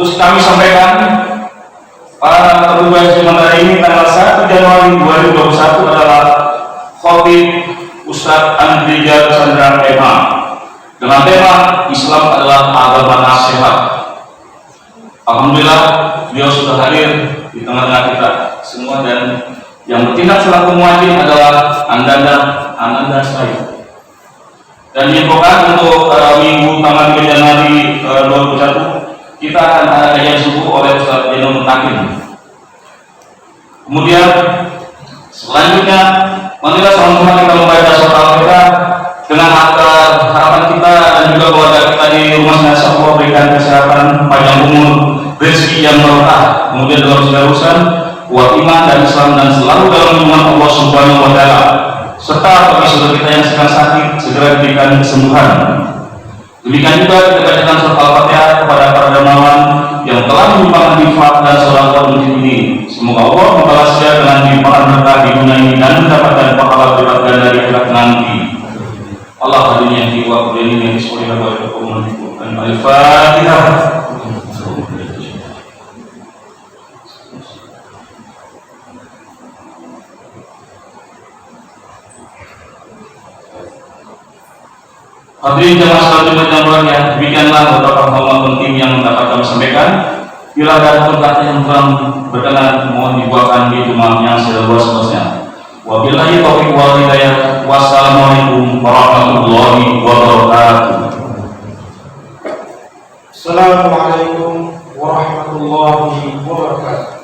Terus kami sampaikan para petugas sementara ini tanggal 1 Januari 2021 adalah Khotib Ustadz Andrijal Chandra MH dengan tema Islam adalah agama nasihat. Alhamdulillah beliau sudah hadir di tengah-tengah kita semua, dan yang bertindak selaku muadzin adalah Ananda saya. Dan diinfokan untuk minggu tanggal 3 Januari 2021 kita akan ada kajian subuh oleh Ustaz Zainul Mutakin. Kemudian selanjutnya marilah sama-sama kita membaca surat Al-Fatihah dengan harapan kita dan juga keluarga kita di rumah senantiasa Allah berikan kesehatan, panjang umur, rezeki yang berkah, kemudian dalam segala urusan kuat iman dan Islam, dan selalu dalam lindungan Allah Subhanahu wa taala, serta bagi saudara kita yang sedang sakit segera diberikan kesembuhan. Demikian juga kita bacakan surat Al-Fatihah kepada para dermawan yang telah menyumbangkan infak dan sedekah masjid ini. Semoga Allah membalasnya dengan limpahan berkah di dunia ini dan mendapatkan pahala berlipat ganda di akhirat nanti. Allah hadirin yang wa qulini yang disholina wa yaqumun Al-Fatihah. Hadirin jamaah salat Jumat yang berbahagia, demikianlah beberapa hal penting yang dapat kami sampaikan. Bila ada perkataan yang kurang berkenan, mohon dibuatkan di rumah yang seluas-luasnya. Wabillahi taufiq wal hidayah. Wassalamualaikum warahmatullahi wabarakatuh. Assalamualaikum warahmatullahi wabarakatuh.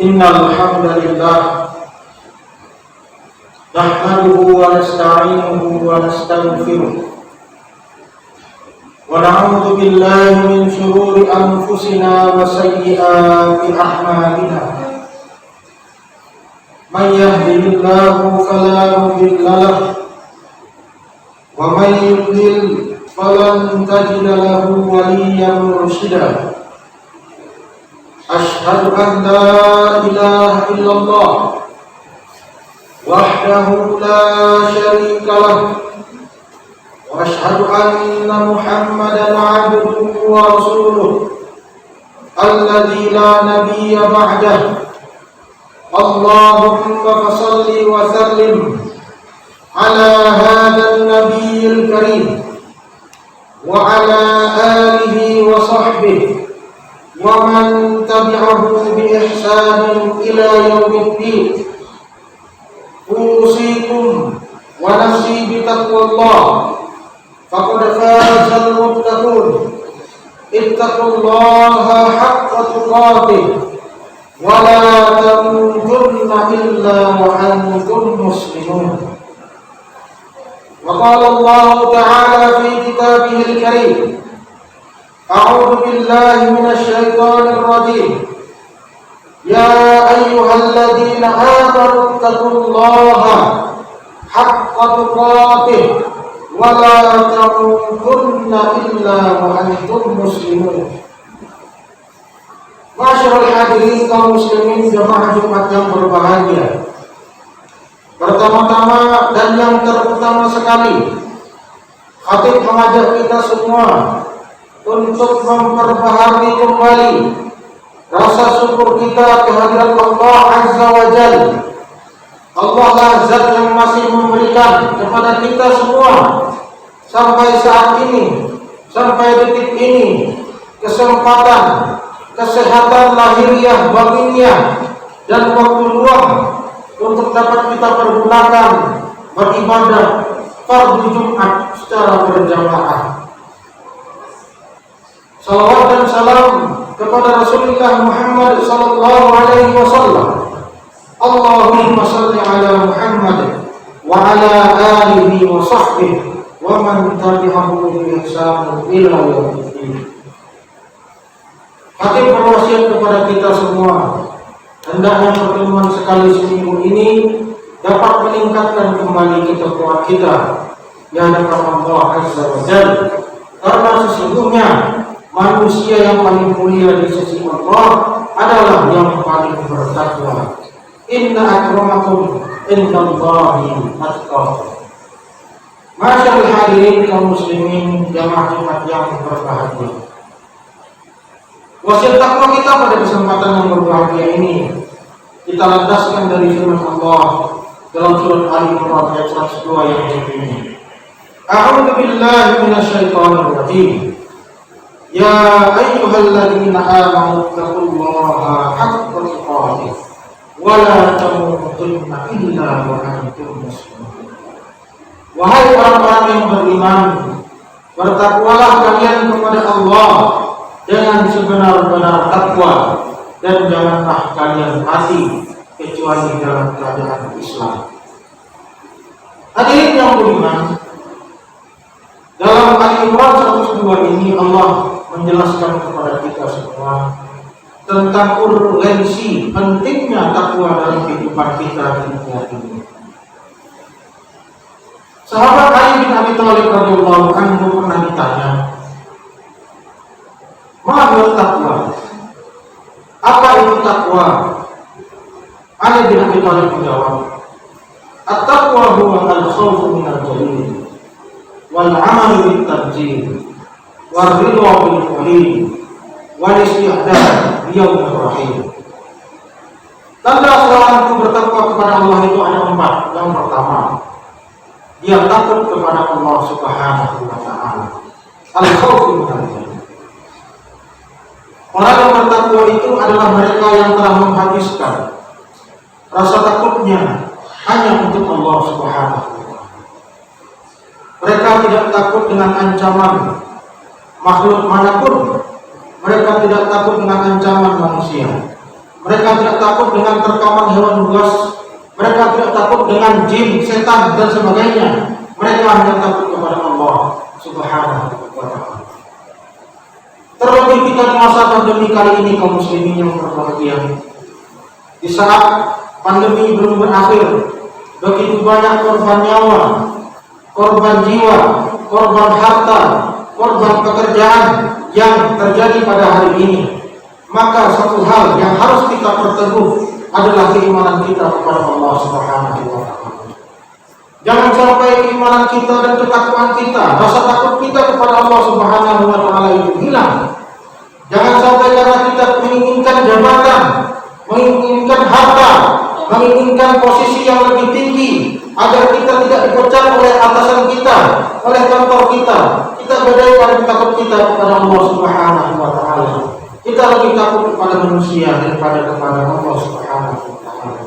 Innal hamdalillah nahmaduhu wa nasta'inuhu wa nastaghfiruh wa na'udzu billahi min shururi anfusina wa sayyiati a'malina. Man yahdihillahu fala mudilla lahu wa man yudlil falan tajida lahu waliyyan mursyida. Asyhadu an la ilaha illallah wahdahu la syarika lah wa asyhadu anna Muhammadan 'abduhu wa rasuluh alladzi la nabiyya ba'dahu. Allahumma shalli wa sallim ala hadzal nabiyil karim wa ala alihi wa sahbihi wa man tabi'ahu bi ihsanin ila yaumiddin. Usikum wa nafsi bi taqwallah faqad fazal muttaqun. Ittaqullaha haqqa tuqatih wa la tamutunna illa wa antum muslimun. Wa qala Allah ta'ala fi kitabihil karim, أعوذ بالله من الشيطان الرجيم. يا أيها الذين آمنوا اتقوا الله حق تقاته ولا تموتن إلا وأنتم مسلمون. Masyarul hadirin kaum muslimin jemaah Jumat yang berbahagia. Pertama-tama dan yang terutama sekali, khatib mengajak kita semua untuk memperbaharui kembali rasa syukur kita kehadirat Allah Azza wa Jalla. Allah lah Zat yang masih memberikan kepada kita semua sampai saat ini, sampai detik ini, kesempatan, kesehatan lahiriah, batiniah, dan waktu luang untuk dapat kita pergunakan beribadah fardhu Jumat secara berjamaah. Salawat dan salam kepada Rasulullah Muhammad sallallahu alaihi wasallam. Allahumma shalli ala Muhammad wa ala alihi wa sahbihi wa man tabi'ahu bi ihsan ila yaumiddin. Khatib berwasiat kepada kita semua, hendaknya pertemuan sekali seminggu ini dapat meningkatkan kembali ketakwaan kita di hadapan Allah Azza wa Jalla, karena sesungguhnya manusia yang paling mulia di sisi Allah adalah yang paling bertakwa. Inna akramakum indallahi atqakum. Masyaallah hadirin kaum muslimin jamaah Jumat yang berbahagia. Wasiat takwa kita pada kesempatan yang berbahagia ini kita landaskan dari firman Allah dalam surat Ali Imran ayat 102 yang berbunyi, A'udzu billahi minasyaitonir rajim. Ya ayyuhalladzina amanu taqullaha haqqa tuqatih wa la tamutunna illa wa antum muslimun. Wahai orang-orang yang beriman, bertakwalah kalian kepada Allah dengan sebenar-benar takwa, dan janganlah kalian mati kecuali dalam keadaan Islam. Hadirin Hadirin yang beriman, dalam Ali Imran 102 ini Allah menjelaskan kepada kita semua tentang urgensi pentingnya takwa dalam kehidupan kita di dunia ini. Sahabat Ali bin Abi Thalib radhiyallahu anhu pernah ditanya, "Ma huwa taqwa?" Apa itu takwa? Ali bin Abi Thalib menjawab, "At-taqwa huwa al-khawfu min al-jalil wal 'amalu bit-tabjil wal ridha bil qalil wal isti'dad li yaumir rahim." Tanda seorang itu bertakwa kepada Allah itu ada 4. Yang pertama, dia takut kepada Allah Subhanahu wa taala. Al-khawfu min al-jalil. Orang yang bertakwa itu adalah mereka yang telah menghabiskan rasa takutnya hanya untuk Allah Subhanahu wa taala. Mereka tidak takut dengan ancaman makhluk manapun. Mereka tidak takut dengan ancaman manusia. Mereka tidak takut dengan terkaman hewan buas. Mereka tidak takut dengan jin, setan dan sebagainya. Mereka hanya takut kepada Allah Subhanahu wa taala. Terlebih kita di masa pandemi kali ini, kaum muslimin yang berbahagia, di saat pandemi belum berakhir, begitu banyak korban nyawa, korban jiwa, korban harta, korban pekerjaan yang terjadi pada hari ini. Maka satu hal yang harus kita perteguh adalah keimanan kita kepada Allah Subhanahu wa taala. Jangan sampai keimanan kita dan ketakwaan kita, rasa takut kita kepada Allah Subhanahu wa taala itu hilang. Jangan sampai karena kita menginginkan jabatan, menginginkan harta, menginginkan posisi yang lebih tinggi, agar kita tidak dipecat oleh atasan kita, oleh kantor kita bedaikan takut kita kepada Allah Subhanahu wa taala. Kita lebih takut kepada manusia daripada kepada Allah Subhanahu wa taala.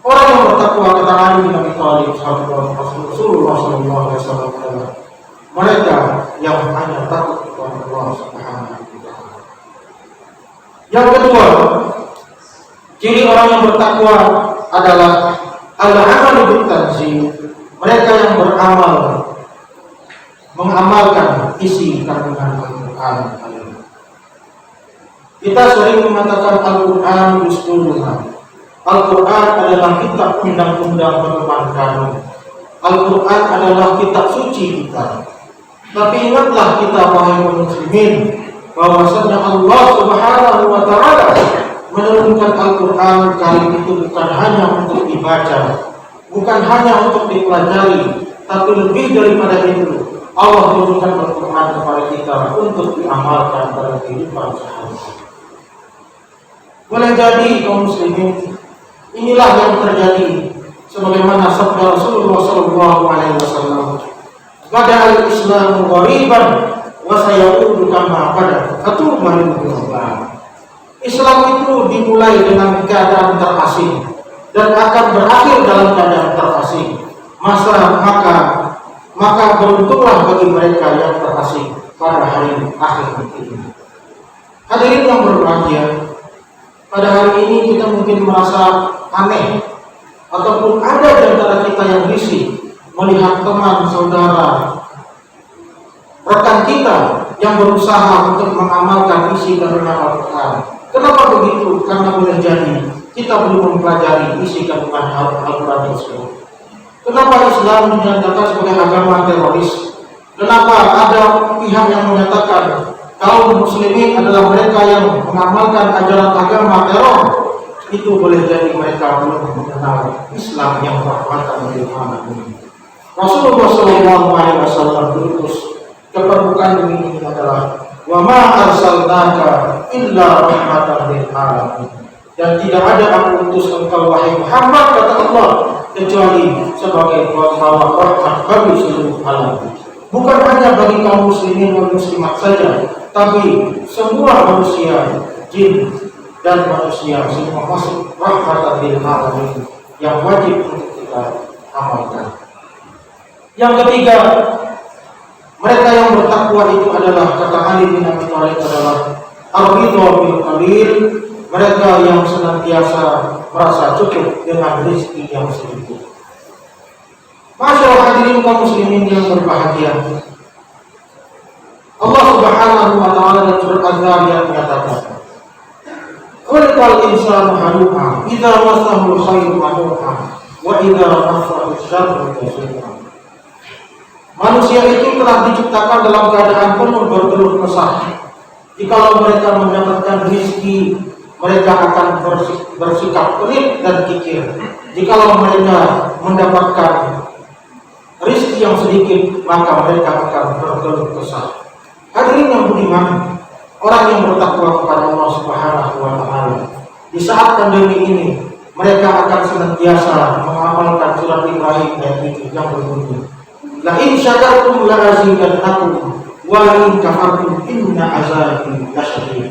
Orang yang bertakwa, kata Ali bin Abi Thalib sahabat Rasulullah sallallahu alaihi wasallam, mereka yang hanya takut kepada Allah Subhanahu wa taala. Yang kedua, ciri orang yang bertakwa adalah al-amalu bit-tanzil. Mereka yang beramal, mengamalkan isi kandungan Al-Quran. Kita sering mengatakan Al-Quran Dusturuna. Al-Quran adalah kitab undang-undang penerbang kami. Al-Quran adalah kitab suci kita. Tapi ingatlah kita, wahai kaum muslimin, bahwasanya Allah Subhanahu wa taala menurunkan Al-Quran kali itu bukan hanya untuk dibaca, bukan hanya untuk dipelajari, tapi lebih daripada itu, Allah menurunkan Al-Quran kepada kita untuk diamalkan dalam kehidupan sehari-hari. Boleh jadi kaum muslimin, inilah yang terjadi sebagaimana sabda Rasulullah sallallahu alaihi wasallam, "Bada al-Islamu ghariban wa sayaudu kama bada." Islam itu dimulai dengan keadaan terasing dan akan berakhir dalam keadaan terasing. Maka beruntunglah bagi mereka yang terasing pada hari akhir ini. Hadirin yang berbahagia, pada hari ini kita mungkin merasa aneh ataupun ada di antara kita yang risih melihat teman, saudara, rekan kita yang berusaha untuk mengamalkan isi kandungan Al-Quran. Kenapa begitu? Karena boleh jadi kita belum mempelajari isi kandungan Al-Quran tersebut. Kenapa Islam dinyatakan sebagai agama teroris? Kenapa ada pihak yang menyatakan kaum muslimin adalah mereka yang mengamalkan ajaran agama teror? Itu boleh jadi mereka belum mengenal Islam yang rahmatan lil alamin. Rasulullah SAW berutus ke permukaan bumi ini adalah wa ma arsalnaka illa rahmatan lil alamin. Dan tidak ada aku utus engkau wahai Muhammad, kata Allah, kecuali sebagai pembawa rahmat bagi seluruh alam. Bukan hanya bagi kaum muslimin dan muslimat saja, tapi semua manusia, jin dan manusia semua masuk rahmatan lil alamin yang wajib untuk kita amalkan. Yang ketiga, mereka yang bertakwa itu adalah, kata Ali bin Abi Thalib, adalah ar-ridha bil qalil, mereka yang senantiasa merasa cukup dengan rezeki yang sedikit. Masyaallah hadirin kaum muslimin yang berbahagia, Allah Subhanahu wa taala dalam surat Az-Zariyat menyatakan, "Khuliqal insanu halu'a, idza massahu khairu manu'a, wa idza massahu syarru jazua." Manusia itu telah diciptakan dalam keadaan penuh berkeluh kesah. Jikalau mereka mendapatkan rezeki, mereka akan bersikap pelit dan kikir. Jikalau mereka mendapatkan rezeki yang sedikit, maka mereka akan berkeluh kesah. Hadirin yang budiman, orang yang bertakwa kepada Allah Subhanahu wa taala, di saat pandemi ini mereka akan senantiasa mengamalkan surat Ibrahim ayat 7 yang berbunyi, "La in syakartum la azidannakum wa la in kafartum inna azabi lasyadid."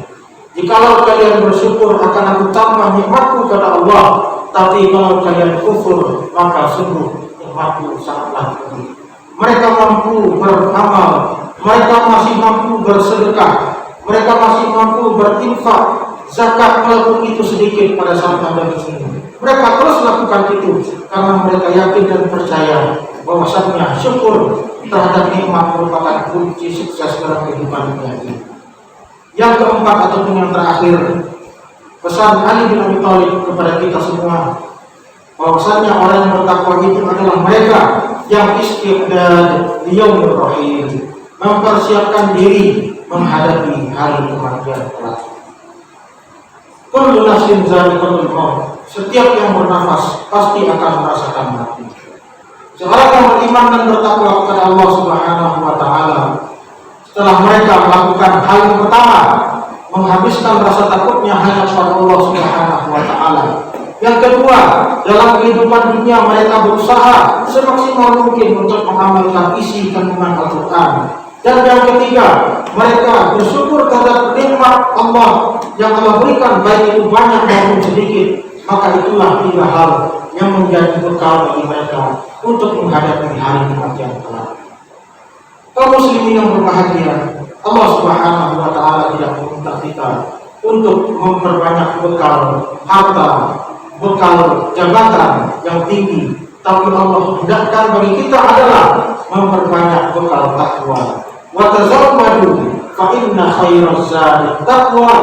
Jikalau kalian bersyukur akan aku tambah nikmatku kepada Allah, tapi kalau kalian kufur maka sungguh nikmatku sangatlah pedih. Mereka mampu beramal, mereka masih mampu bersedekah, mereka masih mampu berinfak, zakat walaupun itu sedikit pada saat pandemi ini. Mereka terus lakukan itu karena mereka yakin dan percaya bahwasanya syukur terhadap nikmat merupakan kunci sukses dalam kehidupan dunia ini. Yang keempat ataupun yang terakhir, pesan Ali bin Abi Thalib kepada kita semua, bahwasanya orang yang bertakwa itu adalah mereka yang istiqdad liyaumir rahim, mempersiapkan diri menghadapi hari kematian kelak. Kullu nafsin za'iqatul maut, setiap yang bernafas pasti akan merasakan mati. Seorang yang beriman dan bertakwa kepada Allah Subhanahu wa taala, setelah mereka melakukan hal yang pertama, menghabiskan rasa takutnya hanya kepada Allah Subhanahu wa taala. Yang kedua, dalam kehidupan dunia mereka berusaha semaksimal mungkin untuk mengamalkan isi kandungan Al-Quran. Dan yang ketiga, mereka bersyukur terhadap nikmat Allah yang Allah berikan, baik itu banyak maupun sedikit. Maka itulah tiga hal yang menjadi bekal bagi mereka untuk menghadapi hari kematian kelak. Kaum muslimin yang berbahagia, Allah Subhanahu wa taala tidak meminta kita untuk memperbanyak bekal harta, bekal jabatan yang tinggi, tapi Allah hendakkan bagi kita adalah memperbanyak bekal takwa. Wa tazawwadu fa inna khairaz zadi taqwa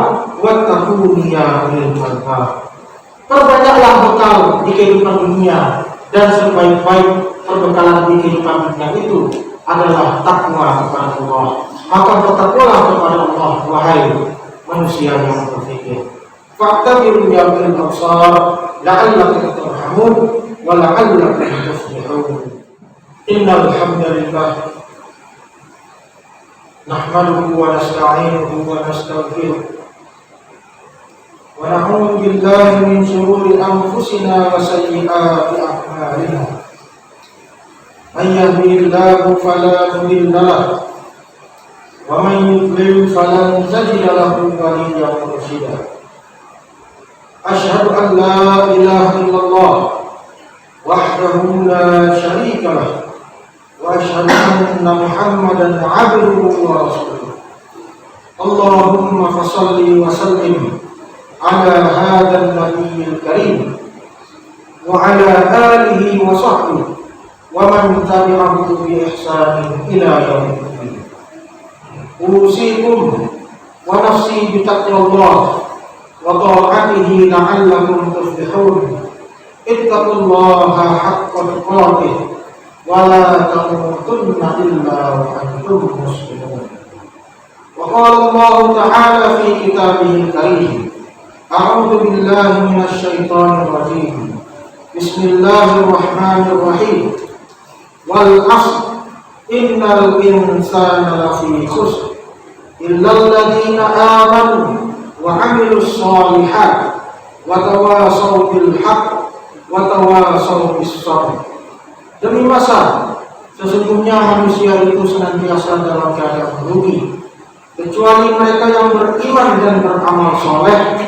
wattaquni ya ulil albab. Perbanyaklah bekal di kehidupan dunia, dan sebaik-baik perbekalan di kehidupan dunia itu adalah takwa kepada Allah. Maka bertakwalah kepada Allah, wahai manusia yang berfikir. Fa'tabiru ya ulil absar la'allakum turhamun wa la'allakum tuflihun. Innal hamdalillah nahmaduhu wa nasta'inuhu wa nastaghfiruh wa na'udzu billahi min shururi anfusina wa sayyiati a'malina. Man yahdihillahu fala mudilla lahu wa man yudlil falan tajida lahu waliyyan mursyida. Asyhadu an la ilaha illallah wahdahu la syarika lah wa asyhadu anna Muhammadan abduhu wa rasuluh. Allahumma fashalli wa sallim ala hadzal nabiyil karim wa ala alihi wa sahbihi wa man tabi'ahu bi ihsanin ila yaumil din. Usikum wa nafsi bi taqwallah wa ta'atihi la'allakum tuflihun. Ittaqullaha haqqa tuqatih wa la tamutunna illa wa antum muslimun. Wa qala Allah ta'ala fi kitabihil karim, a'udzu billahi minasy syaithanir rajim. Bismillahirrahmanirrahim. Wal 'ashr innal insana lafi khusr illa alladziina aamanu wa 'amilus shalihat wa tawasaw bil haqq wa tawasaw bis sabr. Demi masa, sesungguhnya manusia itu senantiasa dalam keadaan merugi, kecuali mereka yang beriman dan beramal soleh,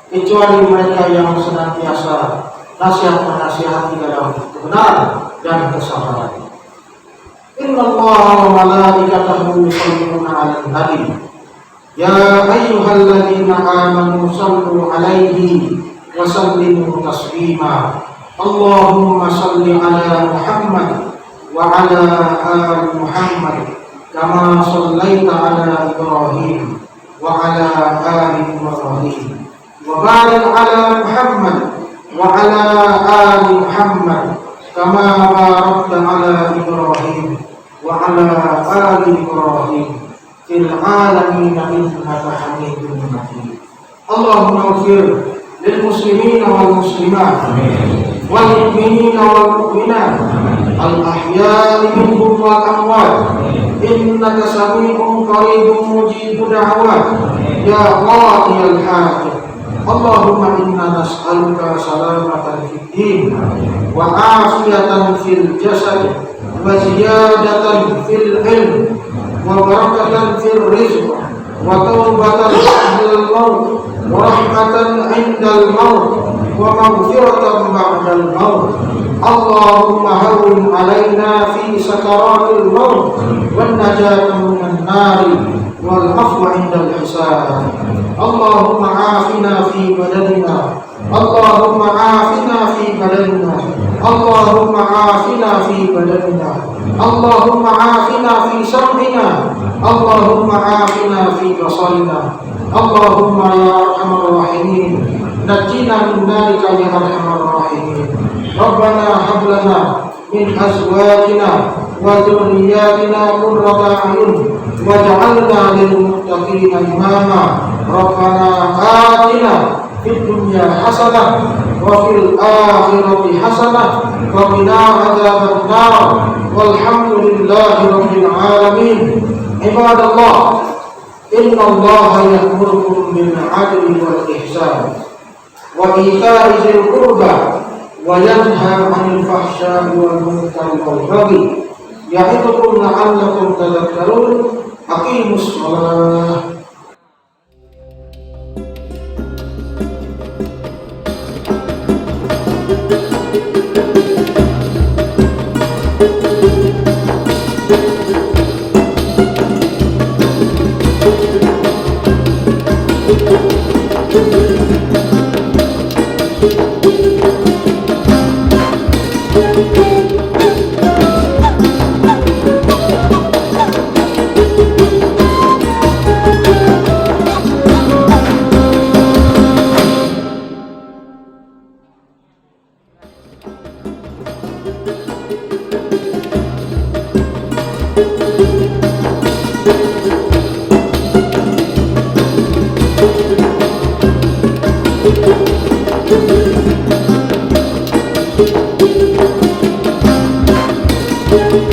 kecuali mereka yang senantiasa nasihat-menasihati dalam kebenaran dan kesabaran. Innallaha wa malaikatahu yusholluna 'alan nabi يا أيها الذين آمنوا صلوا عليه وسلموا تسليما اللهم صل على محمد وعلى آل محمد كما صليت على إبراهيم وعلى آل إبراهيم وبارك على محمد وعلى آل محمد كما باركت على إبراهيم وعلى آل إبراهيم في العالمين إنك حميد مجيد اللهم اغفر للمسلمين والمسلمات والمؤمنين والمؤمنات الأحياء منهم والأموات إنك سميع قريب مجيب دعوات يا قاضي الحاجة اللهم إنا نسألك سلامة في الدين وعافية في الجسد وزيادة في العلم وبركة في الرزق وتوبة بعد الموت ورحمة عند الموت ومغفرة بعد الموت اللهم هون علينا في سكرات الموت والنجاة من النار والعفو عند الحساب اللهم عافنا في بدننا اللهم عافنا في بدننا اللهم عافنا في بدننا اللهم عافنا في سمعنا اللهم عافنا في بصرنا اللهم يا أرحم الراحمين نجنا من ذلك يا أرحم الراحمين ربنا هب لنا من أزواجنا وذرياتنا قرة أعين واجعلنا للمتقين إماما ربنا آتنا في الدنيا حسنة وفي الآخرة حسنة وقنا عذاب النار والحمد لله رب العالمين عباد الله إن الله يأمركم بالعدل والإحسان وإيتاء ذي القربى وينهى عن الفحشاء والمنكر والبغي يعظكم لعلكم تذكرون أقيموا الصلاة Thank you.